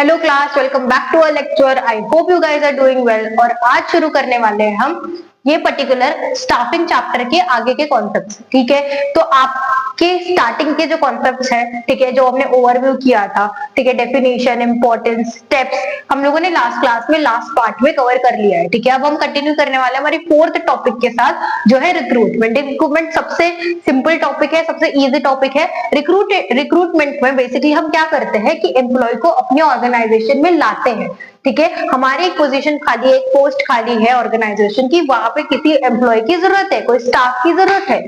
Hello class, welcome back to our lecture. I hope you guys are doing well. और आज शुरू करने वाले हैं हम ये पर्टिकुलर स्टाफिंग चैप्टर के आगे के कॉन्सेप्ट्स। ठीक है, तो आपके स्टार्टिंग के जो कॉन्सेप्ट्स हैं, ठीक है, जो हमने ओवरव्यू किया था, ठीक है, डेफिनेशन, इंपॉर्टेंस, स्टेप्स, हम लोगों ने लास्ट क्लास में लास्ट पार्ट में कवर कर लिया है। ठीक है, अब हम कंटिन्यू करने वाले हैं हमारी फोर्थ टॉपिक के साथ, जो है रिक्रूटमेंट। रिक्रूटमेंट सबसे सिंपल टॉपिक है, सबसे इजी टॉपिक है। रिक्रूटमेंट में बेसिकली हम क्या करते हैं कि एम्प्लॉय को अपने ऑर्गेनाइजेशन में लाते हैं। ठीक है, हमारी एक पोजीशन खाली है, एक पोस्ट खाली है ऑर्गेनाइजेशन की, वहां पे किसी एम्प्लॉय की जरूरत है, कोई स्टाफ की जरूरत है,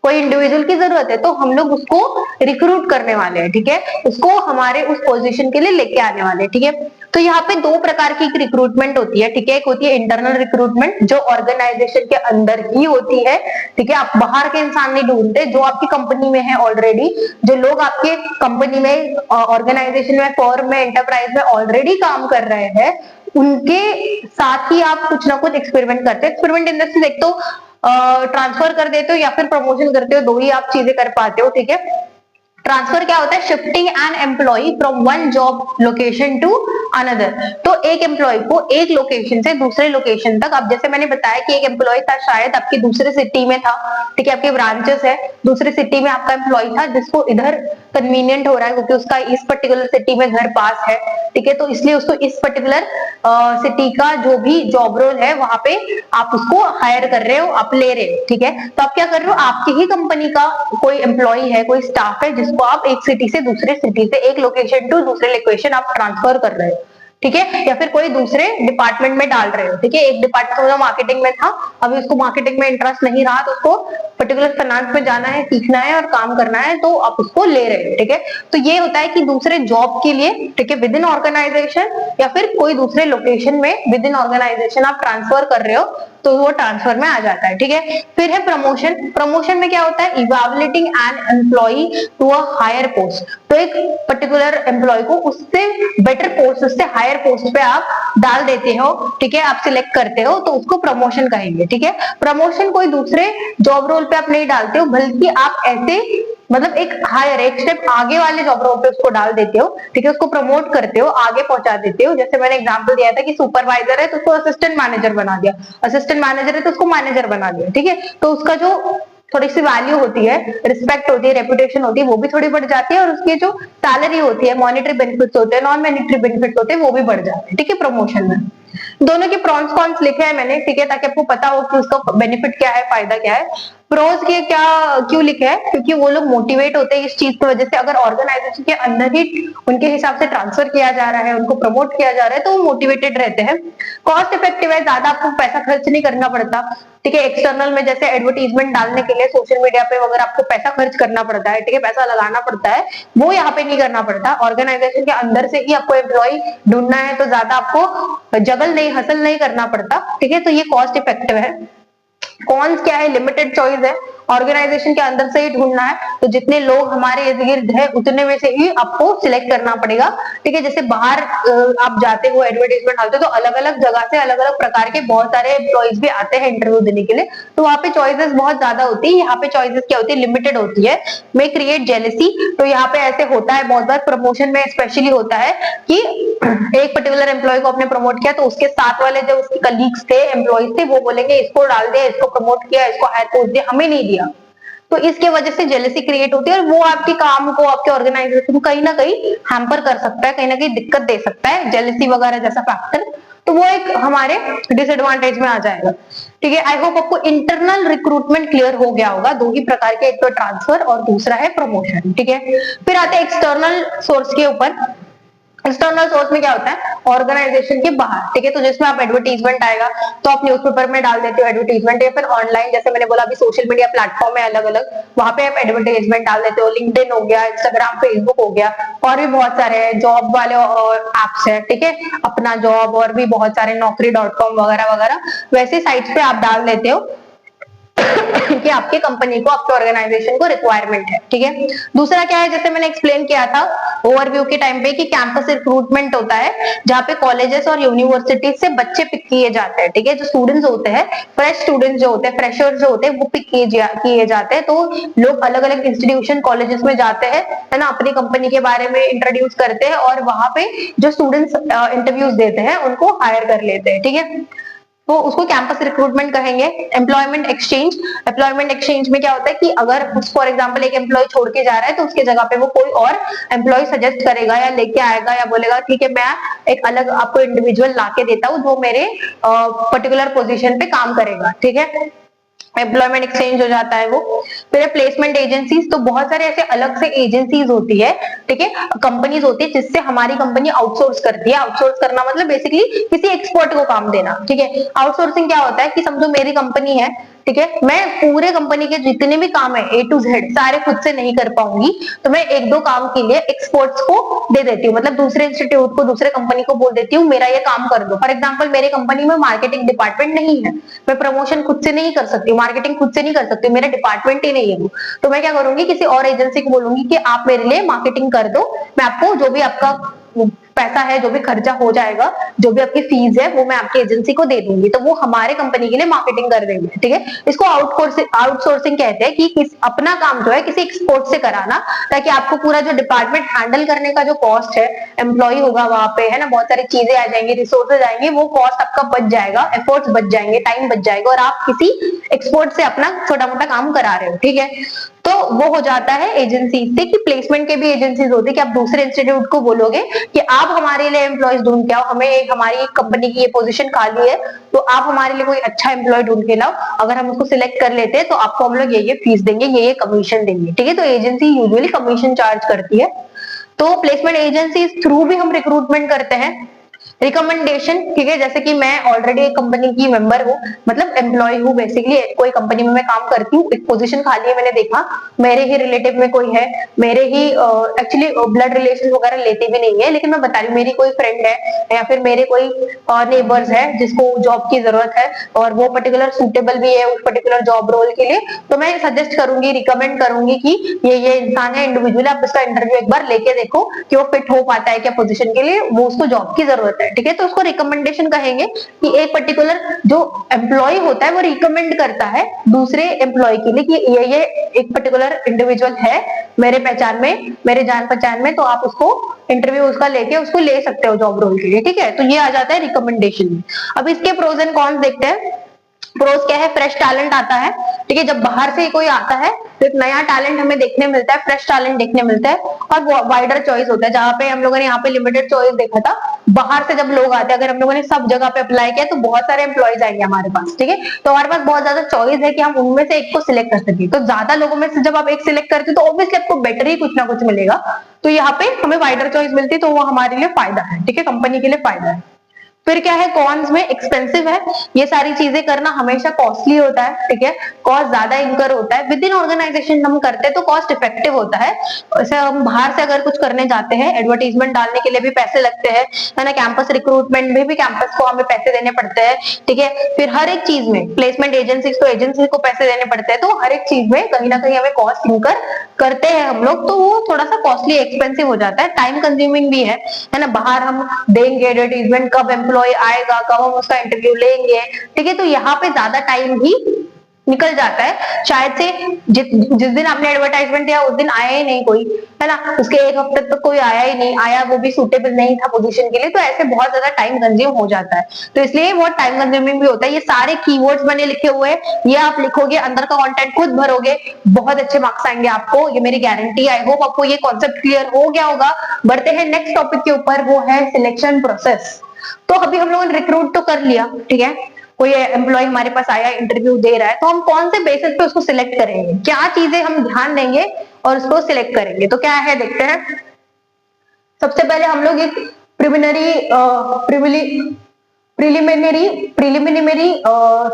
कोई इंडिविजुअल की जरूरत है, तो हम लोग उसको रिक्रूट करने वाले हैं। ठीक है, उसको हमारे उस पोजीशन के लिए लेके आने वाले हैं। ठीक है, तो यहाँ पे दो प्रकार की रिक्रूटमेंट होती है। ठीक है, एक होती है इंटरनल रिक्रूटमेंट, जो ऑर्गेनाइजेशन के अंदर ही होती है। ठीक है, आप बाहर के इंसान नहीं ढूंढते, जो आपकी कंपनी में है ऑलरेडी, जो लोग आपके कंपनी में, ऑर्गेनाइजेशन में, फर्म में, एंटरप्राइज में ऑलरेडी काम कर रहे हैं, उनके साथ ही आप कुछ ना कुछ एक्सपेरिमेंट करते हैं। एक्सपेरिमेंट इन द सेंस, एक तो ट्रांसफर कर देते हो या फिर प्रमोशन करते हो, दो ही आप चीजें कर पाते हो। ठीक है, ट्रांसफर क्या होता है? Shifting an employee from one job location to another. तो एक एम्प्लॉय को एक लोकेशन से दूसरे लोकेशन तक, अब जैसे मैंने बताया कि एक एम्प्लॉय था, शायद आपकी दूसरे सिटी में था, ठीक है, आपके ब्रांचेस है, दूसरे सिटी में आपका एम्प्लॉय था, जिसको इधर कन्वीनियंट हो रहा है क्योंकि उसका इस पर्टिकुलर सिटी में घर पास है। ठीक है, तो इसलिए उसको इस पर्टिकुलर सिटी का जो भी जॉब रोल है वहां पे आप उसको हायर कर रहे हो, आप ले रहे हो। ठीक है, तो आप क्या कर रहे हो, आपकी ही कंपनी का कोई एम्प्लॉय है, कोई स्टाफ है, जिसको आप एक सिटी से दूसरे सिटी से, एक लोकेशन टू दूसरे लोकेशन आप ट्रांसफर कर रहे हो। ठीक है, या फिर कोई दूसरे डिपार्टमेंट में डाल रहे हो। ठीक है, एक डिपार्टमेंट में मार्केटिंग में था, अभी उसको मार्केटिंग में इंटरेस्ट नहीं रहा, तो उसको पर्टिकुलर फाइनेंस में जाना है, सीखना है और काम करना है, तो आप उसको ले रहे हो। ठीक है, तो ये होता है कि दूसरे जॉब के लिए, ठीक है, विद इन ऑर्गेनाइजेशन या फिर कोई दूसरे लोकेशन में विद इन ऑर्गेनाइजेशन आप ट्रांसफर कर रहे हो, तो वो ट्रांसफर में आ जाता है। ठीक है, फिर है प्रमोशन। प्रमोशन में क्या होता है? Evaluating an employee to a higher post. तो एक पर्टिकुलर एम्प्लॉय को उससे बेटर पोस्ट, उससे हायर पोस्ट पे आप डाल देते हो। ठीक है, आप सिलेक्ट करते हो, तो उसको प्रमोशन कहेंगे। ठीक है, प्रमोशन कोई दूसरे जॉब रोल पे आप नहीं डालते हो, बल्कि आप ऐसे मतलब एक हायर, एक स्टेप आगे वाले जॉब रोल पे उसको डाल देते हो। ठीक है, उसको प्रमोट करते हो, आगे पहुंचा देते हो। जैसे मैंने एग्जांपल दिया था कि सुपरवाइजर है तो उसको असिस्टेंट मैनेजर बना दिया, असिस्टेंट मैनेजर है तो उसको मैनेजर बना दिया। ठीक है, तो उसका जो थोड़ी सी वैल्यू होती है, रिस्पेक्ट होती है, रेपुटेशन होती है, वो भी थोड़ी बढ़ जाती है, और उसकी जो सैलरी होती है, मॉनिटरी बेनिफिट्स होते हैं, नॉन मॉनिटरी बेनिफिट्स होते हैं, वो भी बढ़ जाते हैं। ठीक है, प्रमोशन में दोनों के प्रॉन्स कॉन्स लिखे हैं मैंने, ठीक है, ताकि आपको पता हो कि उसका बेनिफिट क्या है, फायदा क्या है। प्रोज के क्या क्यों लिखे हैं? क्योंकि वो लोग मोटिवेट होते हैं इस चीज की वजह से, अगर ऑर्गेनाइजेशन के अंदर ही उनके हिसाब से ट्रांसफर किया जा रहा है, उनको प्रमोट किया जा रहा है, तो वो मोटिवेटेड रहते हैं। कॉस्ट इफेक्टिव है, ज्यादा आपको पैसा खर्च नहीं करना पड़ता। ठीक है, एक्सटर्नल में जैसे एडवर्टीजमेंट डालने के लिए सोशल मीडिया पे वगैरह आपको पैसा खर्च करना पड़ता है, ठीक है, पैसा लगाना पड़ता है, वो यहाँ पे नहीं करना पड़ता। ऑर्गेनाइजेशन के अंदर से ही आपको एम्प्लॉय ढूंढना है, तो ज्यादा आपको जगल नहीं, हसल नहीं करना पड़ता। ठीक है, तो ये कॉस्ट इफेक्टिव है। कॉन्स क्या है? लिमिटेड चॉइस है, ऑर्गेनाइजेशन के अंदर से ही ढूंढना है, तो जितने लोग हमारे इर्द गिर्द है उतने में से ही आपको सिलेक्ट करना पड़ेगा। ठीक है, जैसे बाहर आप जाते हो, एडवर्टाइजमेंट डालते हो, तो अलग अलग जगह से अलग अलग प्रकार के बहुत सारे एम्प्लॉइज भी आते हैं इंटरव्यू देने के लिए, तो वहां पे चॉइसेस बहुत ज्यादा होती है। यहाँ पे चॉइसेस क्या होती है? लिमिटेड होती है। May create jealousy. तो यहाँ पे ऐसे होता है बहुत बार, प्रमोशन में स्पेशली होता है कि एक पर्टिकुलर एम्प्लॉय को आपने प्रमोट किया, तो उसके साथ वाले जो उसके कलीग्स थे, एम्प्लॉइज थे, वो बोलेंगे इसको डाल दिया, इसको प्रमोट किया, इसको हायर पोस्ट दिया, हमें नहीं दिया। तो इसके वजह से जेलेसी क्रिएट होती है, और वो आपके काम को, आपके ऑर्गेनाइजेशन को कहीं ना कहीं हैम्पर कर सकता है, कहीं ना कहीं दिक्कत दे सकता है, जेलेसी वगैरह जैसा फैक्टर। तो वो एक हमारे डिसएडवांटेज में आ जाएगा। ठीक है, आई होप आपको इंटरनल रिक्रूटमेंट क्लियर हो गया होगा। दो ही प्रकार के, एक तो ट्रांसफर और दूसरा है प्रमोशन। ठीक है, फिर आते हैं एक्सटर्नल सोर्स के ऊपर। एक्सटर्नल सोर्स में क्या होता है? ऑर्गेनाइजेशन के बाहर। ठीक है, तो जिसमें आप एडवर्टीजमेंट आएगा तो आप न्यूज़पेपर में डाल देते हो एडवर्टीजमेंट, या फिर ऑनलाइन, जैसे मैंने बोला अभी सोशल मीडिया प्लेटफॉर्म है अलग अलग, वहां पे आप एडवर्टाइजमेंट डाल देते हो। लिंक्डइन हो गया, इंस्टाग्राम, फेसबुक हो गया, और भी बहुत सारे हैं, जॉब वाले एप्स है। ठीक है, अपना जॉब, और भी बहुत सारे, Naukri.com वगैरह वगैरह, वैसे साइट्स पे आप डाल देते हो। कि आपके कंपनी को, आपके ऑर्गेनाइजेशन को रिक्वायरमेंट है, ठीक है। दूसरा क्या है, जैसे मैंने एक्सप्लेन किया था ओवरव्यू के टाइम पे कि कैंपस रिक्रूटमेंट होता है जहाँ पे कॉलेजेस और यूनिवर्सिटीज से बच्चे पिक किए जाते हैं, ठीक है। जो स्टूडेंट्स होते हैं, फ्रेश स्टूडेंट्स जो होते हैं, फ्रेशर्स जो होते हैं, वो पिक किए जाते हैं। तो लोग अलग अलग इंस्टीट्यूशन कॉलेजेस में जाते हैं, है ना, अपनी कंपनी के बारे में इंट्रोड्यूस करते हैं और वहां पे जो स्टूडेंट्स इंटरव्यूज देते हैं उनको हायर कर लेते हैं, ठीक है। तो उसको कैंपस रिक्रूटमेंट कहेंगे। एम्प्लॉयमेंट एक्सचेंज में क्या होता है कि अगर फॉर एग्जांपल एक एम्प्लॉय छोड़ के जा रहा है तो उसके जगह पे वो कोई और एम्प्लॉय सजेस्ट करेगा या लेके आएगा या बोलेगा ठीक है मैं एक अलग आपको इंडिविजुअल लाके देता हूँ जो मेरे पर्टिकुलर पोजीशन पे काम करेगा, ठीक है। एम्प्लॉयमेंट एक्सचेंज हो जाता है वो। फिर प्लेसमेंट एजेंसीज, तो बहुत सारे ऐसे अलग से एजेंसीज होती है, ठीक है, कंपनीज होती है जिससे हमारी कंपनी आउटसोर्स करती है। आउटसोर्स करना मतलब बेसिकली किसी एक्सपर्ट को काम देना, ठीक है। आउटसोर्सिंग क्या होता है कि समझो मेरी कंपनी है, ठीक है, मैं पूरे कंपनी के जितने भी काम है A to Z सारे खुद से नहीं कर पाऊंगी, तो मैं एक दो काम के लिए एक्सपर्ट्स को दे देती हूँ, मतलब दूसरे इंस्टीट्यूट को, दूसरे कंपनी को बोल देती हूँ मेरा ये काम कर दो। फॉर एग्जाम्पल मेरी कंपनी में मार्केटिंग डिपार्टमेंट नहीं है, मैं प्रमोशन खुद से नहीं कर सकती, मार्केटिंग खुद से नहीं कर सकती, मेरा डिपार्टमेंट ही नहीं है वो, तो मैं क्या करूंगी किसी और एजेंसी को बोलूंगी कि आप मेरे लिए मार्केटिंग कर दो, मैं आपको जो भी आपका पैसा है, जो भी खर्चा हो जाएगा, जो भी आपकी फीस है वो मैं आपकी एजेंसी को दे दूंगी, तो वो हमारे कंपनी के लिए मार्केटिंग कर देंगे, ठीक है। इसको आउटसोर्सिंग कहते हैं कि अपना काम जो है किसी एक्सपर्ट से कराना, ताकि आपको पूरा जो डिपार्टमेंट हैंडल करने का जो कॉस्ट है, एम्प्लॉय होगा वहां पे, है ना, बहुत सारी चीजें आ जाएंगी, रिसोर्सेज आएंगे, वो कॉस्ट आपका बच जाएगा, एफर्ट्स बच जाएंगे, टाइम बच जाएगा और आप किसी एक्सपर्ट से अपना छोटा मोटा काम करा रहे हो, ठीक है। तो वो हो जाता है एजेंसी से। कि प्लेसमेंट के भी एजेंसीज होती है कि आप दूसरे इंस्टीट्यूट को बोलोगे कि आप हमारे लिए एम्प्लॉयज ढूंढ के आओ, हमें हमारी कंपनी की ये पोजीशन खाली है तो आप हमारे लिए कोई अच्छा एम्प्लॉय ढूंढ के लाओ, अगर हम उसको सिलेक्ट कर लेते हैं तो आपको हम लोग ये फीस देंगे, ये कमीशन देंगे, ठीक है। तो एजेंसी यूजुअली कमीशन चार्ज करती है। तो प्लेसमेंट एजेंसी थ्रू भी हम रिक्रूटमेंट करते हैं। रिकमेंडेशन, ठीक है, जैसे कि मैं ऑलरेडी एक कंपनी की मेंबर हूँ, मतलब एम्प्लॉय हूँ, बेसिकली कोई कंपनी में मैं काम करती हूँ, एक पोजीशन खाली है, मैंने देखा मेरे ही रिलेटिव में कोई है, मेरे ही एक्चुअली ब्लड रिलेशन वगैरह लेते भी नहीं है, लेकिन मैं बता रही हूँ मेरी कोई फ्रेंड है या फिर मेरे कोई नेबर्स है जिसको जॉब की जरूरत है और वो पर्टिकुलर सूटेबल भी है उस पर्टिकुलर जॉब रोल के लिए, तो मैं सजेस्ट करूंगी, रिकमेंड करूंगी कि ये इंसान है, इंडिविजुअल, आप इसका इंटरव्यू एक बार लेके देखो कि वो फिट हो पाता है क्या पोजीशन के लिए, वो उसको जॉब की जरूरत है, ठीक है। तो उसको रिकमेंडेशन कहेंगे कि एक पर्टिकुलर जो एम्प्लॉय होता है वो रिकमेंड करता है दूसरे एम्प्लॉय के लिए कि ये एक पर्टिकुलर इंडिविजुअल है मेरे पहचान में, मेरे जान पहचान में, तो आप उसको इंटरव्यू उसका लेके उसको ले सकते हो जॉब रोल के लिए, ठीक है। तो ये आ जाता है रिकमेंडेशन में। अब इसके प्रोज एंड कॉन्स देखते हैं। प्रोज क्या है, फ्रेश टैलेंट आता है, ठीक है, जब बाहर से कोई आता है तो एक नया टैलेंट हमें देखने मिलता है, फ्रेश टैलेंट देखने मिलता है और वाइडर चॉइस होता है। जहां पे हम लोगों ने यहाँ पे लिमिटेड चॉइस देखा था, बाहर से जब लोग आते हैं, अगर हम लोगों ने सब जगह पे अप्लाई किया तो बहुत सारे एम्प्लॉयज आएंगे हमारे पास, ठीक है। तो हमारे पास बहुत ज्यादा चॉइस है कि हम उनमें से एक को सिलेक्ट कर सके, तो ज्यादा लोगों में से जब आप एक सिलेक्ट करते हो तो ऑब्वियसली आपको बेटर ही कुछ ना कुछ मिलेगा, तो यहाँ पे हमें वाइडर चॉइस मिलती है, तो वो हमारे लिए फायदा है, ठीक है, कंपनी के लिए फायदा है। फिर क्या है, कॉन्स में एक्सपेंसिव है, ये सारी चीजें करना हमेशा कॉस्टली होता है, ठीक है, कॉस्ट ज्यादा इंकर होता है। विद इन ऑर्गेनाइजेशन हम करते हैं तो कॉस्ट इफेक्टिव होता है। वैसे हम बाहर से अगर कुछ करने जाते हैं, एडवर्टीजमेंट डालने के लिए भी पैसे लगते हैं, है ना, कैंपस रिक्रूटमेंट में भी कैंपस को हमें पैसे देने पड़ते हैं, ठीक है। फिर हर एक चीज में प्लेसमेंट एजेंसी को पैसे देने पड़ते हैं, तो हर एक चीज में कहीं ना कहीं हमें कॉस्ट इंकर करते हैं हम लोग, तो वो थोड़ा सा कॉस्टली एक्सपेंसिव हो जाता है, टाइम कंज्यूमिंग भी है ना। बाहर हम देंगे एडवर्टीजमेंट, कब एम्प्लॉय आएगा, कब हम उसका इंटरव्यू लेंगे, ठीक है, तो यहाँ पे ज्यादा टाइम भी निकल जाता है। शायद से जिस दिन आपने एडवर्टाइजमेंट दिया उस दिन आया ही नहीं कोई, है ना, उसके एक हफ्ते तक कोई आया ही नहीं, आया वो भी सूटेबल नहीं था पोजीशन के लिए, तो ऐसे बहुत ज्यादा टाइम कंज्यूम हो जाता है, तो इसलिए बहुत टाइम कंज्यूमिंग भी होता है। ये सारे कीवर्ड्स मैंने लिखे हुए हैं, ये आप लिखोगे, अंदर का कंटेंट खुद भरोगे, बहुत अच्छे मार्क्स आएंगे आपको, ये मेरी गारंटी। आई होप आपको ये कॉन्सेप्ट क्लियर हो गया होगा। बढ़ते हैं नेक्स्ट टॉपिक के ऊपर, वो है सिलेक्शन प्रोसेस। तो अभी हम लोगों ने रिक्रूट तो कर लिया, ठीक है, कोई एम्प्लॉय हमारे पास आया, इंटरव्यू दे रहा है, तो हम कौन से बेसिस पे उसको सिलेक्ट करेंगे, क्या चीजें हम ध्यान देंगे और उसको सिलेक्ट करेंगे, तो क्या है देखते हैं। सबसे पहले हम लोग एक प्रिलिमिनरी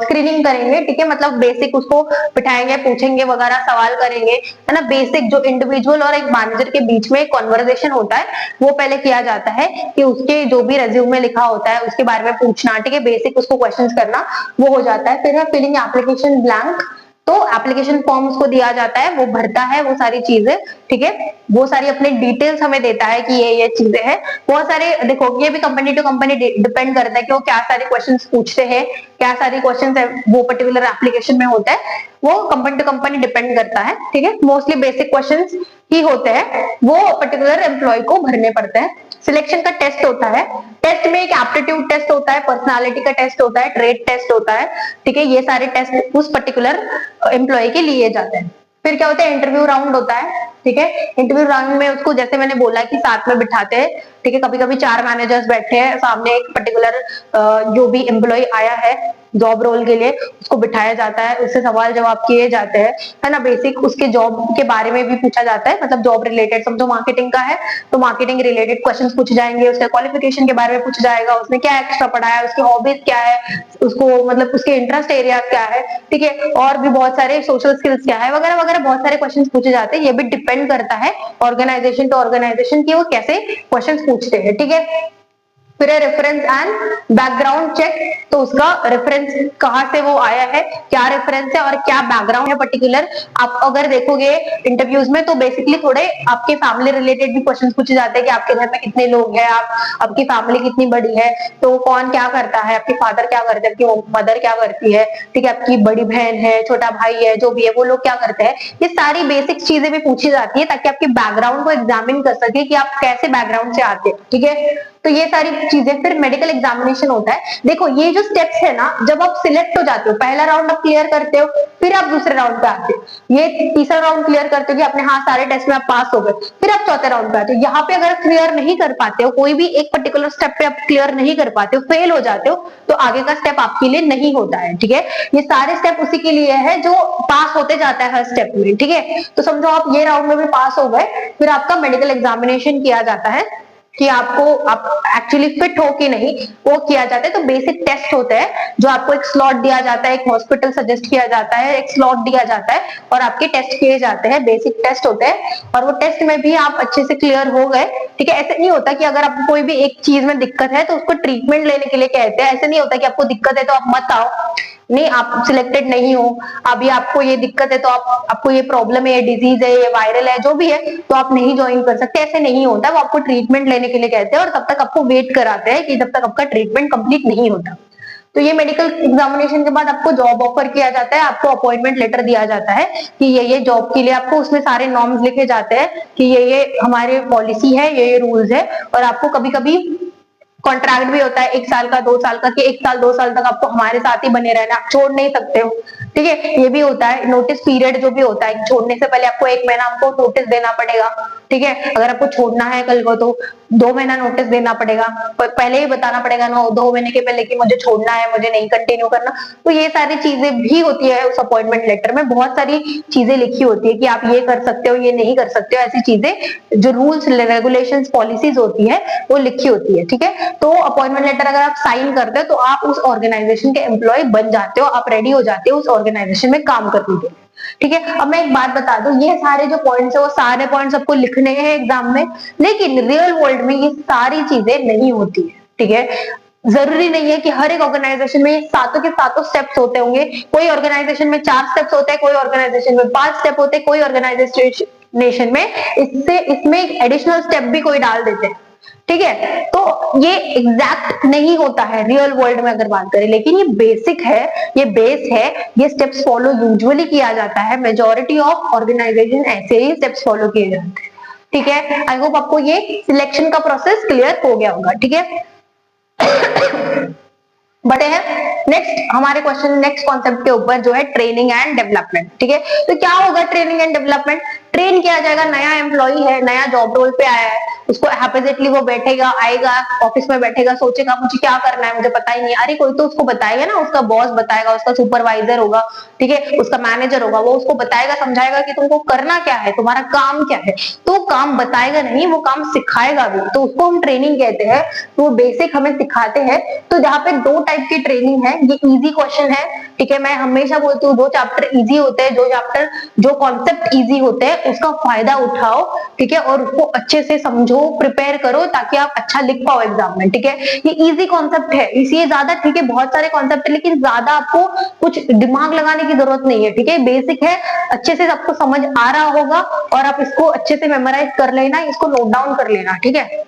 स्क्रीनिंग करेंगे, ठीक है, मतलब बेसिक उसको बिठाएंगे, पूछेंगे वगैरह, सवाल करेंगे, है ना। बेसिक जो इंडिविजुअल और एक मैनेजर के बीच में कॉन्वर्सेशन होता है वो पहले किया जाता है कि उसके जो भी रेज्यूम में लिखा होता है उसके बारे में पूछना, ठीक है, बेसिक उसको क्वेश्चंस करना, वो हो जाता है। फिर है फिलिंग एप्लीकेशन ब्लैंक, तो एप्लीकेशन फॉर्म उसको दिया जाता है, वो भरता है वो सारी चीजें, ठीक है, वो सारी अपने डिटेल्स हमें देता है कि ये चीजें हैं। बहुत सारे देखो ये भी कंपनी टू कंपनी डिपेंड करता है कि वो क्या सारे क्वेश्चंस पूछते हैं, क्या सारे क्वेश्चंस है वो पर्टिकुलर एप्लीकेशन में होता है, वो कंपनी टू कंपनी डिपेंड करता है, ठीक है। मोस्टली बेसिक क्वेश्चंस ही होते हैं, वो पर्टिकुलर एम्प्लॉय को भरने पड़ते हैं। सिलेक्शन का टेस्ट होता है, टेस्ट में एक एप्टीट्यूड टेस्ट होता है, पर्सनालिटी का टेस्ट होता है, ट्रेड टेस्ट होता है, ठीक है, ये सारे टेस्ट उस पर्टिकुलर एम्प्लॉय के लिए जाते हैं। फिर क्या होता है, इंटरव्यू राउंड होता है, ठीक है। इंटरव्यू राउंड में उसको जैसे मैंने बोला कि साथ में बिठाते हैं, ठीक है, कभी कभी 4 मैनेजर्स बैठे हैं सामने, एक पर्टिकुलर जो भी एम्प्लॉय आया है जॉब रोल के लिए उसको बिठाया जाता है, उससे सवाल जवाब किए जाते हैं, है ना, बेसिक उसके जॉब के बारे में भी पूछा जाता है, मतलब जॉब रिलेटेड, समझो मार्केटिंग का है तो मार्केटिंग रिलेटेड क्वेश्चंस पूछे जाएंगे, उसके क्वालिफिकेशन के बारे में पूछा जाएगा, उसने क्या एक्स्ट्रा पढ़ा है, उसकी हॉबीज क्या है, उसको मतलब उसके इंटरेस्ट एरिया क्या है, ठीक है, और भी बहुत सारे सोशल स्किल्स क्या है, वगैरह वगैरह बहुत सारे क्वेश्चन पूछे जाते हैं। ये भी डिपेंड करता है ऑर्गेनाइजेशन टू ऑर्गेनाइजेशन की वो कैसे क्वेश्चन पूछते हैं, ठीक है। फिर रेफरेंस एंड बैकग्राउंड चेक, तो उसका रेफरेंस कहाँ से वो आया है, क्या रेफरेंस है और क्या बैकग्राउंड है पर्टिकुलर। आप अगर देखोगे इंटरव्यूज में तो बेसिकली थोड़े आपके फैमिली रिलेटेड भी क्वेश्चंस पूछे जाते हैं कि आपके घर में कितने लोग हैं, आपकी फैमिली कितनी बड़ी है, तो कौन क्या करता है, आपके फादर क्या करते हैं, आपकी मदर क्या करती है, ठीक है, आपकी बड़ी बहन है, छोटा भाई है, जो भी है वो लोग क्या करते हैं, ये सारी बेसिक चीजें भी पूछी जाती है ताकि आपके बैकग्राउंड को एग्जामिन कर सके कि आप कैसे बैकग्राउंड से आते हैं, ठीक है। तो ये सारी चीजें, फिर मेडिकल एग्जामिनेशन होता है। देखो ये जो स्टेप्स है ना, जब आप सिलेक्ट हो जाते हो, पहला राउंड आप क्लियर करते हो, फिर आप दूसरे राउंड पे आते हो, ये तीसरा राउंड क्लियर करते हो कि अपने हाँ सारे टेस्ट में आप पास हो गए, फिर आप चौथे राउंड पे आते हो। यहाँ पे अगर क्लियर नहीं कर पाते हो, कोई भी एक पर्टिकुलर स्टेप पे आप क्लियर नहीं कर पाते हो, फेल हो जाते हो, तो आगे का स्टेप आपके लिए नहीं होता है, ठीक है। ये सारे स्टेप उसी के लिए है जो पास होते जाता है हर स्टेप में, ठीक है। तो समझो आप ये राउंड में भी पास हो गए, फिर आपका मेडिकल एग्जामिनेशन किया जाता है कि आप एक्चुअली फिट हो कि नहीं, वो किया जाता है। तो बेसिक टेस्ट होते हैं जो आपको एक स्लॉट दिया जाता है, एक हॉस्पिटल सजेस्ट किया जाता है, एक स्लॉट दिया जाता है और आपके टेस्ट किए जाते हैं, बेसिक टेस्ट होते हैं। और वो टेस्ट में भी आप अच्छे से क्लियर हो गए, ठीक है। ऐसे नहीं होता कि अगर आपको कोई भी एक चीज में दिक्कत है तो उसको ट्रीटमेंट लेने के लिए कहते हैं, ऐसे नहीं होता कि आपको दिक्कत है तो आप मत आओ, नहीं, आप सिलेक्टेड नहीं हो, अभी आपको ये दिक्कत है तो आपको ये प्रॉब्लम है, ये डिजीज है, ये वायरल है, जो भी है, तो आप नहीं ज्वाइन कर सकते, ऐसे नहीं होता। वो आपको ट्रीटमेंट लेने के लिए कहते हैं और तब तक आपको वेट कराते हैं कि जब तक आपका ट्रीटमेंट कंप्लीट नहीं होता। तो ये मेडिकल एग्जामिनेशन के बाद आपको जॉब ऑफर किया जाता है, आपको अपॉइंटमेंट लेटर दिया जाता है कि ये जॉब के लिए आपको, उसमें सारे नॉर्म्स लिखे जाते हैं कि ये हमारे पॉलिसी है, ये रूल्स है। और आपको कभी कभी कॉन्ट्रैक्ट भी होता है 1 साल का, 2 साल का, कि 1 साल 2 साल तक आपको हमारे साथ ही बने रहना, आप छोड़ नहीं सकते हो, ठीक है। ये भी होता है नोटिस पीरियड जो भी होता है, छोड़ने से पहले आपको 1 महीना आपको नोटिस देना पड़ेगा, ठीक है। अगर आपको छोड़ना है कल को तो 2 महीना नोटिस देना पड़ेगा, पहले ही बताना पड़ेगा 2 महीने के पहले कि मुझे छोड़ना है, मुझे नहीं कंटिन्यू करना। तो ये सारी चीजें भी होती है उस अपॉइंटमेंट लेटर में, बहुत सारी चीजें लिखी होती है कि आप ये कर सकते हो, ये नहीं कर सकते हो, ऐसी चीजें जो रूल्स रेगुलेशंस पॉलिसीज होती है वो लिखी होती है, ठीक है। तो अपॉइंटमेंट लेटर अगर आप साइन करते हो तो आप उस ऑर्गेनाइजेशन के एम्प्लॉय बन जाते हो, आप रेडी हो जाते हो उस ऑर्गेनाइजेशन में काम करने के लिए, ठीक है। अब मैं एक बात बता दूं, ये सारे जो पॉइंट्स है वो सारे पॉइंट्स आपको लिखने हैं एग्जाम में, लेकिन रियल वर्ल्ड में ये सारी चीजें नहीं होती है, ठीक है। जरूरी नहीं है कि हर एक ऑर्गेनाइजेशन में सातों के सातों स्टेप्स होते होंगे, कोई ऑर्गेनाइजेशन में 4 स्टेप्स होते हैं, कोई ऑर्गेनाइजेशन में 5 स्टेप होते हैं, कोई ऑर्गेनाइजेशन में इसमें एक एडिशनल स्टेप भी कोई डाल देते हैं, ठीक है। तो ये एग्जैक्ट नहीं होता है रियल वर्ल्ड में अगर बात करें, लेकिन ये बेसिक है, ये बेस है, ये स्टेप्स फॉलो यूजुअली किया जाता है, मेजॉरिटी ऑफ ऑर्गेनाइजेशन ऐसे ही स्टेप्स फॉलो किए जाते हैं, ठीक है। आई होप आपको ये सिलेक्शन का प्रोसेस क्लियर हो गया होगा, ठीक है। बढ़ते हैं नेक्स्ट हमारे क्वेश्चन, नेक्स्ट कॉन्सेप्ट के ऊपर जो है ट्रेनिंग एंड डेवलपमेंट, ठीक है। तो क्या होगा ट्रेनिंग एंड डेवलपमेंट, ट्रेन किया जाएगा, नया एम्प्लॉई है, नया जॉब रोल पे आया है, उसको हैपोजिटली वो बैठेगा, आएगा ऑफिस में बैठेगा, सोचेगा मुझे क्या करना है, मुझे पता ही नहीं, अरे कोई तो उसको बताएगा ना, उसका बॉस बताएगा, उसका सुपरवाइजर होगा, ठीक है, उसका मैनेजर होगा, वो उसको बताएगा, समझाएगा कि तुमको करना क्या है, तुम्हारा काम क्या है। तो काम बताएगा नहीं, वो काम सिखाएगा भी, तो उसको हम ट्रेनिंग कहते हैं। तो वो बेसिक हमें सिखाते हैं। तो जहाँ पे 2 टाइप की ट्रेनिंग है, ये इजी क्वेश्चन है, ठीक है। मैं हमेशा बोलती हूँ जो चैप्टर इजी होते हैं, जो कॉन्सेप्ट इजी होते हैं उसका फायदा उठाओ, ठीक है, और उसको अच्छे से समझो, प्रिपेयर करो ताकि आप अच्छा लिख पाओ एग्जाम में, ठीक है। ये इजी कॉन्सेप्ट है, इसलिए ज्यादा, ठीक है, बहुत सारे कॉन्सेप्ट है लेकिन ज्यादा आपको कुछ दिमाग लगाने की जरूरत नहीं है, ठीक है, बेसिक है, अच्छे से सबको समझ आ रहा होगा और आप इसको अच्छे से मेमोराइज कर लेना, इसको नोट डाउन कर लेना, ठीक है।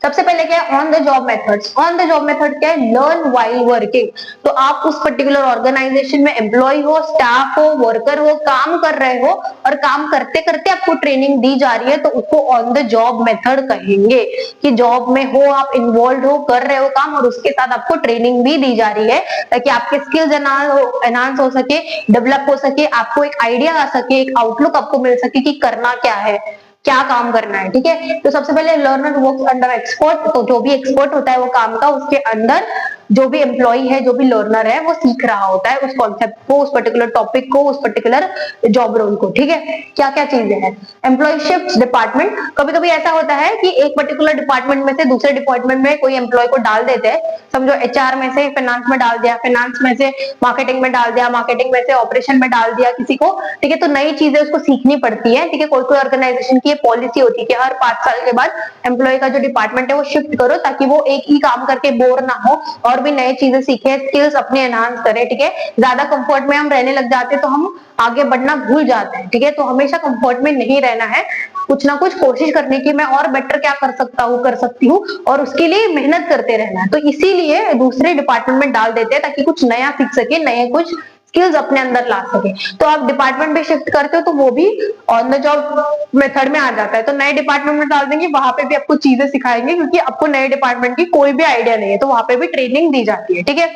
सबसे पहले क्या है, on the job methods. On the job method क्या है, लर्न व्हाइल वर्किंग। तो आप उस पर्टिकुलर ऑर्गेनाइजेशन में एम्प्लॉय हो, स्टाफ हो, वर्कर हो, काम कर रहे हो और काम करते करते आपको ट्रेनिंग दी जा रही है तो उसको ऑन द जॉब मेथड कहेंगे, कि जॉब में हो, आप इन्वॉल्व हो, कर रहे हो काम और उसके साथ आपको ट्रेनिंग भी दी जा रही है ताकि आपके स्किल्स एनहांस हो सके, डेवलप हो सके, आपको एक आइडिया आ सके, एक आउटलुक आपको मिल सके कि करना क्या है, क्या काम करना है, ठीक है। तो सबसे पहले लर्नर वर्क्स अंडर एक्सपर्ट। तो जो भी एक्सपर्ट होता है वो काम का, उसके अंदर जो भी एम्प्लॉय है, जो भी लर्नर है, वो सीख रहा होता है उस कॉन्सेप्ट को, उस पर्टिकुलर टॉपिक को, उस पर्टिकुलर जॉब रोल को, ठीक है। क्या क्या चीजें हैं, एम्प्लॉय शिफ्ट डिपार्टमेंट। कभी कभी ऐसा होता है कि एक पर्टिकुलर डिपार्टमेंट में से दूसरे डिपार्टमेंट में कोई एम्प्लॉय को डाल देते हैं, समझो एचआर में से फाइनेंस में डाल दिया, फाइनेंस में से मार्केटिंग में डाल दिया, मार्केटिंग में से ऑपरेशन में डाल दिया किसी को, ठीक है। तो नई चीजें उसको सीखनी पड़ती है, ठीक है। कोई कोई ऑर्गेनाइजेशन की पॉलिसी होती है कि हर 5 साल के बाद एम्प्लॉय का जो डिपार्टमेंट है वो शिफ्ट करो ताकि वो एक ही काम करके बोर ना हो और भी नई चीजें सीखे, स्किल्स अपने एनहांस करे, ठीक है। ज्यादा कंफर्ट में हम रहने लग जाते हैं तो हम आगे बढ़ना भूल जाते हैं, ठीक है। तो हमेशा कंफर्ट में नहीं रहना है, कुछ ना कुछ कोशिश करने की, मैं और बेटर क्या कर सकता हूँ, कर सकती हूँ, और उसके लिए मेहनत करते रहना है। तो इसीलिए दूसरे डिपार्टमेंट में डाल देते हैं ताकि कुछ नया सीख सके, नए कुछ स्किल्स अपने अंदर ला सके। तो आप डिपार्टमेंट में शिफ्ट करते हो तो वो भी ऑन द जॉब मेथड में आ जाता है। तो नए डिपार्टमेंट में डाल देंगे, वहां पे भी आपको चीजें सिखाएंगे क्योंकि आपको नए डिपार्टमेंट की कोई भी आइडिया नहीं है, तो वहां पे भी ट्रेनिंग दी जाती है, ठीक है।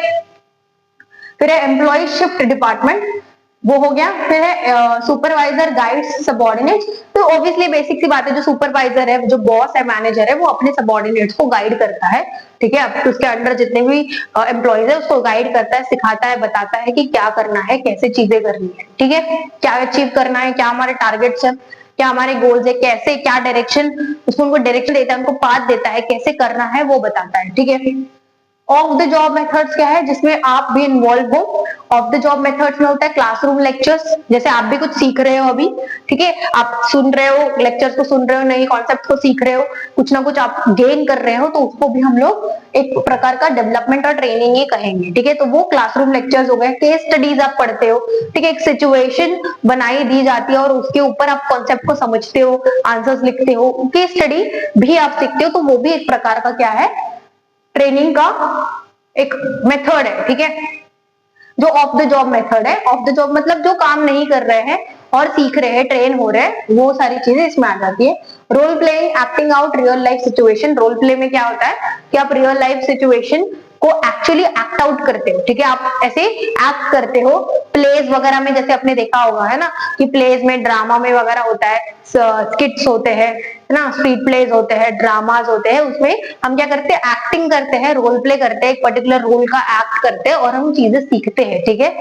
फिर है एम्प्लॉय शिफ्ट डिपार्टमेंट, वो हो गया। फिर है सुपरवाइजर गाइड्स सबॉर्डिनेट्स। तो ऑब्वियसली बेसिक सी बात है, जो सुपरवाइजर है, जो बॉस है, मैनेजर है, वो अपने सबॉर्डिनेट्स को गाइड करता है, ठीक है। अब उसके अंडर जितने भी एम्प्लॉयज है उसको गाइड करता है, सिखाता है, बताता है कि क्या करना है, कैसे चीजें करनी है, ठीक है, क्या अचीव करना है, क्या हमारे टारगेट्स है, क्या हमारे गोल्स है, कैसे, क्या डायरेक्शन, उसको उनको डायरेक्शन देता है, उनको पाथ देता है, कैसे करना है वो बताता है, ठीक है। ऑफ द जॉब मेथड्स क्या है, जिसमें आप भी इन्वॉल्व हो। ऑफ द जॉब मेथड्स में होता है क्लासरूम लेक्चर्स, जैसे आप भी कुछ सीख रहे हो अभी, ठीक है, आप सुन रहे हो, लेक्चर्स को सुन रहे हो, नए कॉन्सेप्ट को सीख रहे हो, कुछ ना कुछ आप गेन कर रहे हो, तो उसको भी हम लोग एक प्रकार का डेवलपमेंट और ट्रेनिंग ही कहेंगे, ठीक है। तो वो क्लासरूम लेक्चर्स हो गए। केस स्टडीज आप पढ़ते हो, ठीक है, एक सिचुएशन बनाई दी जाती है और उसके ऊपर आप कॉन्सेप्ट को समझते हो, आंसर्स लिखते हो, केस स्टडी भी आप सीखते हो, तो वो भी एक प्रकार का क्या है, ट्रेनिंग का एक मेथड है, ठीक है। जो ऑफ द जॉब मेथड है, ऑफ द जॉब मतलब जो काम नहीं कर रहे हैं और सीख रहे हैं, ट्रेन हो रहे हैं, वो सारी चीजें इसमें आ जाती है। Role playing, acting out real life situation. Role play में क्या होता है कि आप रियल लाइफ सिचुएशन को एक्चुअली एक्ट आउट करते हो, ठीक है, आप ऐसे एक्ट करते हो। प्लेज वगैरह में जैसे आपने देखा होगा, है ना, कि प्लेज में, ड्रामा में वगैरह होता है, स्किट्स होते हैं, है ना, स्ट्रीट प्लेज होते हैं, ड्रामाज होते हैं, उसमें हम क्या करते हैं, एक्टिंग करते हैं, रोल प्ले करते हैं, एक पर्टिकुलर रोल का एक्ट करते हैं और हम चीजें सीखते हैं, ठीक है।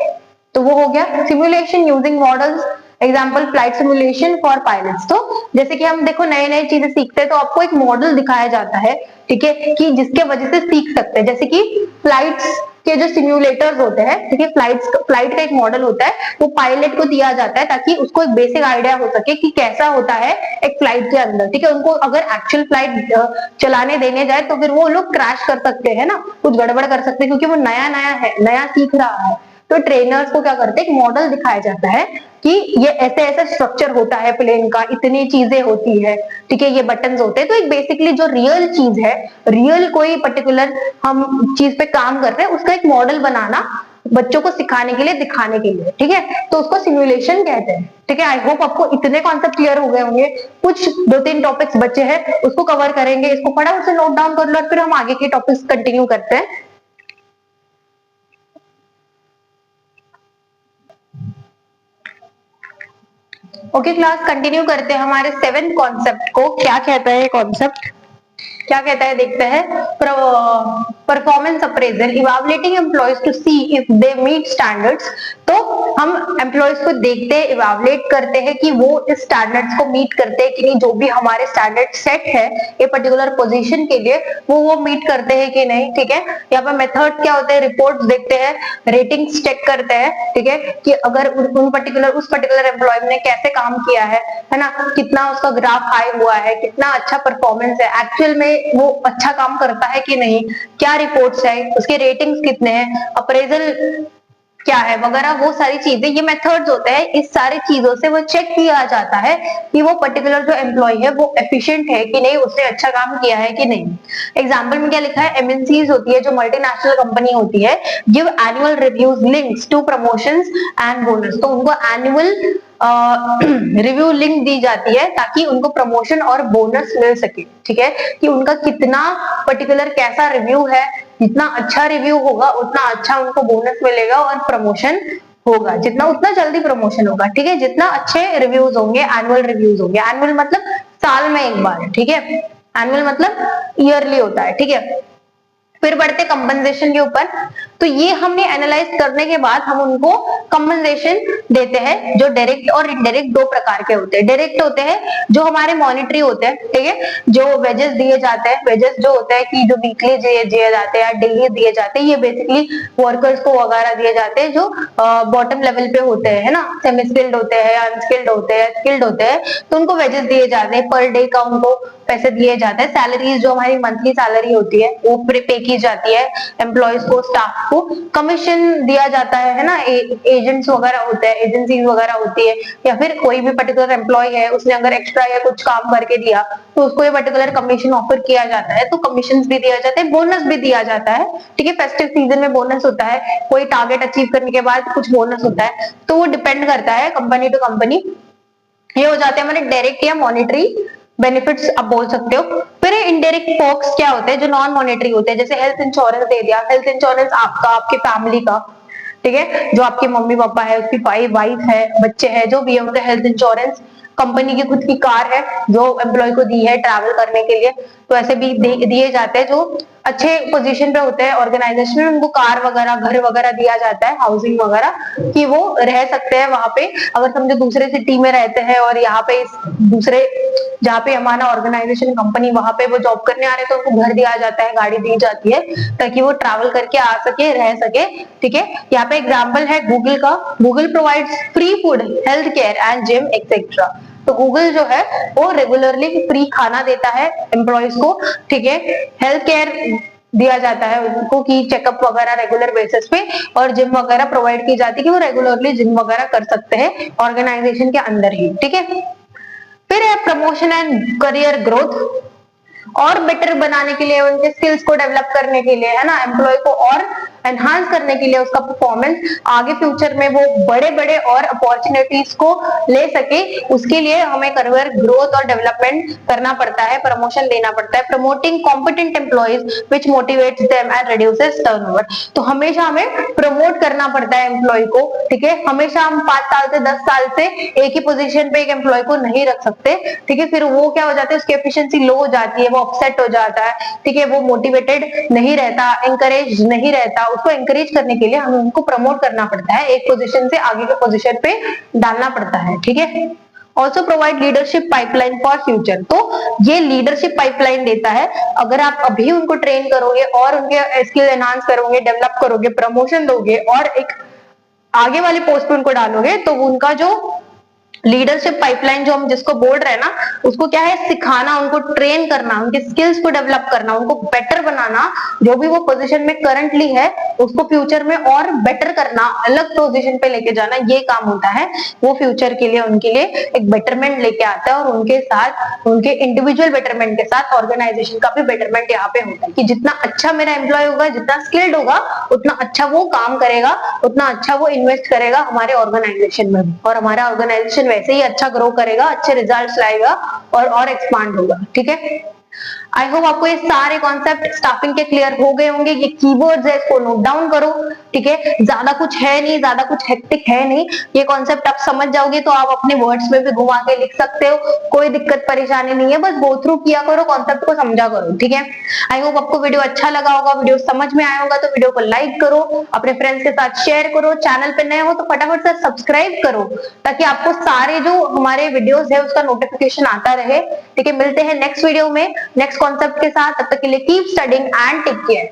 तो वो हो गया। Simulation using models, example flight simulation for pilots. तो जैसे कि हम देखो नए नए चीजें सीखते हैं तो आपको एक मॉडल दिखाया जाता है, ठीक है, कि जिसके वजह से सीख सकते हैं। जैसे कि फ्लाइट्स के जो सिम्युलेटर्स होते हैं, ठीक है, फ्लाइट का एक मॉडल होता है, वो पायलट को दिया जाता है ताकि उसको एक बेसिक आइडिया हो सके कि कैसा होता है एक फ्लाइट के अंदर, ठीक है। उनको अगर एक्चुअल फ्लाइट चलाने देने जाए तो फिर वो लोग क्रैश कर सकते हैं ना, कुछ गड़बड़ कर सकते हैं क्योंकि वो नया नया है, नया सीख रहा है। तो ट्रेनर्स को क्या करते हैं, एक मॉडल दिखाया जाता है कि ये ऐसे ऐसे स्ट्रक्चर होता है प्लेन का, इतनी चीजें होती है, ठीक है, ये बटन्स होते हैं। तो एक बेसिकली जो रियल चीज है, रियल कोई पर्टिकुलर हम चीज पे काम कर रहे हैं, उसका एक मॉडल बनाना बच्चों को सिखाने के लिए, दिखाने के लिए, ठीक है, तो उसको सिमुलेशन कहते हैं, ठीक है। आई होप आपको इतने कॉन्सेप्ट क्लियर हो गए होंगे। कुछ 2-3 टॉपिक्स बचे हैं, उसको कवर करेंगे, इसको फटाफट से नोट डाउन कर लो और फिर हम आगे के टॉपिक्स कंटिन्यू करते हैं। ओके क्लास, कंटिन्यू करते हैं हमारे 7th कॉन्सेप्ट को। क्या कहता है कॉन्सेप्ट, क्या कहता है देखते हैं। Performance appraisal, evaluating employees to see if they meet standards. तो तो हम एम्प्लॉयज को देखते हैं, इवैल्यूएट करते हैं कि वो इस स्टैंडर्ड्स को मीट करते हैं कि नहीं, जो भी हमारे स्टैंडर्ड सेट है ये पर्टिकुलर पोजीशन के लिए वो मीट करते हैं कि नहीं। ठीक है, यहाँ पर मेथड क्या होते हैं, रिपोर्ट्स देखते हैं, रेटिंग्स चेक करते हैं। ठीक है, कि अगर उस पर्टिकुलर एम्प्लॉय ने कैसे काम किया है ना, कितना उसका ग्राफ हाई हुआ है, कितना अच्छा परफॉर्मेंस है, एक्चुअल में वो अच्छा काम करता है कि नहीं, क्या रिपोर्ट्स है, उसके रेटिंग्स कितने हैं, अप्रेजल क्या है वगैरह, वो सारी चीजें, ये मेथड्स होते हैं। इस सारी चीजों से वो चेक किया जाता है कि वो पर्टिकुलर जो एम्प्लॉय है वो एफिशिएंट है कि नहीं, उसने अच्छा काम किया है कि नहीं। एग्जाम्पल में क्या लिखा है, एमएनसीज होती है जो मल्टीनेशनल कंपनी होती है, give annual reviews links to promotions and bonus. तो उनको एनुअल रिव्यू लिंक दी जाती है ताकि उनको प्रमोशन और बोनस मिल सके। ठीक है, कि उनका कितना पर्टिकुलर कैसा रिव्यू है, जितना अच्छा रिव्यू होगा उतना अच्छा उनको बोनस मिलेगा और प्रमोशन होगा, जितना उतना जल्दी प्रमोशन होगा। ठीक है, जितना अच्छे रिव्यूज होंगे, एनुअल रिव्यूज होंगे, एनुअल मतलब साल में एक बार। ठीक है, एनुअल मतलब ईयरली होता है। ठीक है, फिर बढ़ते कंपनसेशन के ऊपर। तो ये हमने एनालाइज करने के बाद हम उनको कंपनसेशन देते हैं, जो डायरेक्ट और इनडायरेक्ट दो प्रकार के होते हैं। डायरेक्ट होते हैं जो हमारे मॉनिटरी होते हैं, ठीक है, जो वेजेस दिए जाते हैं, वेजेस जो होते हैं कि जो वीकली दिए जाते हैं, डेली दिए जाते हैं, ये बेसिकली वर्कर्स को वगैरह दिए जाते हैं जो बॉटम लेवल पे होते हैं, है ना, सेमी स्किल्ड होते हैं, अनस्किल्ड होते हैं, स्किल्ड होते हैं, तो उनको वेजेस दिए जाते हैं, पर डे का उनको पैसे दिए जाते हैं। सैलरीज जो हमारी मंथली सैलरी होती है वो पे की जाती है एम्प्लॉयज को, स्टाफ को। कमीशन दिया जाता है ना, एजेंट्स वगैरह होते हैं, एजेंसीज वगैरह होती है, या फिर कोई भी पर्टिकुलर एम्प्लॉय है उसने अगर एक्स्ट्रा या कुछ काम करके दिया तो उसको ये पर्टिकुलर कमीशन ऑफर किया जाता है, तो कमीशन भी दिया जाता है, बोनस भी दिया जाता है। ठीक है, फेस्टिव सीजन में बोनस होता है, कोई टारगेट अचीव करने के बाद कुछ बोनस होता है, तो वो डिपेंड करता है कंपनी टू कंपनी। ये हो जाते हैं हमारे डायरेक्ट या मॉनिटरी बेनिफिट्स आप बोल सकते हो। फिर इनडायरेक्ट पर्क्स क्या होते हैं, जो नॉन मॉनेटरी होते हैं, जैसे हेल्थ इंश्योरेंस दे दिया, हेल्थ इंश्योरेंस आपका, आपके फैमिली का, ठीक है, जो आपके मम्मी पापा है, उसकी वाइफ है, बच्चे हैं, जो भी है, उनका हेल्थ इंश्योरेंस। कंपनी की खुद की कार है जो एम्प्लॉय को दी है ट्रैवल करने के लिए, तो ऐसे भी दिए जाते हैं। जो अच्छे पोजीशन पे होते हैं ऑर्गेनाइजेशन में, उनको कार वगैरह, घर वगैरह दिया जाता है, हाउसिंग वगैरह, कि वो रह सकते हैं वहां पे। अगर समझो दूसरे सिटी में रहते हैं और यहाँ पे दूसरे जहाँ पे हमारा ऑर्गेनाइजेशन कंपनी वहां पे वो जॉब करने आ रहे हैं, तो उनको घर दिया जाता है, गाड़ी दी जाती है ताकि वो ट्रैवल करके आ सके, रह सके। ठीक है, यहाँ पे एग्जाम्पल है गूगल का, Google provides free food, health care and gym etcetera. तो गूगल जो है वो रेगुलरली फ्री खाना देता है एम्प्लॉयज को। ठीक है, हेल्थ केयर दिया जाता है उनको कि चेकअप वगैरह रेगुलर बेसिस पे, और जिम वगैरह प्रोवाइड की जाती है कि वो रेगुलरली जिम वगैरह कर सकते हैं ऑर्गेनाइजेशन के अंदर ही। ठीक है, फिर है प्रमोशन एंड करियर ग्रोथ, और बेटर बनाने के लिए, उनके स्किल्स को डेवलप करने के लिए, है ना, एम्प्लॉय को और एनहांस करने के लिए उसका परफॉर्मेंस, आगे फ्यूचर में वो बड़े बड़े और अपॉर्चुनिटीज को ले सके, उसके लिए हमें करियर ग्रोथ और डेवलपमेंट करना पड़ता है, प्रमोशन देना पड़ता है। Promoting competent employees which motivates them and reduces turnover. तो हमेशा हमें प्रमोट करना पड़ता है एम्प्लॉय को। ठीक है, हमेशा हम 5 साल से 10 साल से एक ही पोजीशन पे एक एम्प्लॉय को नहीं रख सकते। ठीक है, फिर वो क्या हो जाता है, उसकी एफिशिएंसी लो हो जाती है, वो अपसेट हो जाता है। ठीक है, वो मोटिवेटेड नहीं रहता, इंकरेज नहीं रहता। उसको इंकरेज करने के लिए हमें उनको प्रमोट करना पड़ता है, एक पोजीशन से आगे के पोजीशन पे डालना पड़ता है। ठीक है, also provide leadership pipeline for future. तो ये लीडरशिप पाइपलाइन देता है, अगर आप अभी उनको ट्रेन करोगे और उनके स्किल एनहांस करोगे, डेवलप करोगे, प्रमोशन दोगे और एक आगे वाले पोस्ट पे उनको डालोगे, तो उनका जो लीडरशिप पाइपलाइन जो हम जिसको बोल रहे हैं ना, उसको क्या है, सिखाना, उनको ट्रेन करना, उनके स्किल्स को डेवलप करना, उनको बेटर बनाना, जो भी वो पोजीशन में करंटली है उसको फ्यूचर में और बेटर करना, अलग पोजीशन पे लेके जाना, ये काम होता है। वो फ्यूचर के लिए उनके लिए एक बेटरमेंट लेके आता है, और उनके साथ, उनके इंडिविजुअल बेटरमेंट के साथ ऑर्गेनाइजेशन का भी बेटरमेंट यहाँ पे होता है, कि जितना अच्छा मेरा एम्प्लॉय होगा, जितना स्किल्ड होगा, उतना अच्छा वो काम करेगा, उतना अच्छा वो इन्वेस्ट करेगा हमारे ऑर्गेनाइजेशन में भी, और हमारा ऑर्गेनाइजेशन वैसे ही अच्छा ग्रो करेगा, अच्छे रिजल्ट्स लाएगा और एक्सपांड होगा। ठीक है, आई होप आपको ये सारे कॉन्सेप्ट स्टाफिंग के क्लियर हो गए होंगे। ये कीवर्ड्स है, इसको नोट डाउन करो। ठीक है, ज्यादा कुछ है नहीं, ज्यादा कुछ हेक्टिक है नहीं, ये कॉन्सेप्ट आप समझ जाओगे तो आप अपने वर्ड्स में भी घुमा के लिख सकते हो, कोई दिक्कत परेशानी नहीं है, बस गो थ्रू किया करो, कॉन्सेप्ट को समझा करो, ठीक है। आई होप आपको वीडियो अच्छा लगा होगा, वीडियो समझ में आया होगा, तो वीडियो को लाइक करो, अपने फ्रेंड्स के साथ शेयर करो, चैनल पे नए हो तो फटाफट से सब्सक्राइब करो, ताकि आपको सारे जो हमारे वीडियोस है उसका नोटिफिकेशन आता रहे, ठीक है। मिलते हैं नेक्स्ट वीडियो में नेक्स्ट कॉन्सेप्ट के साथ, तब तक के लिए keep studying and take care.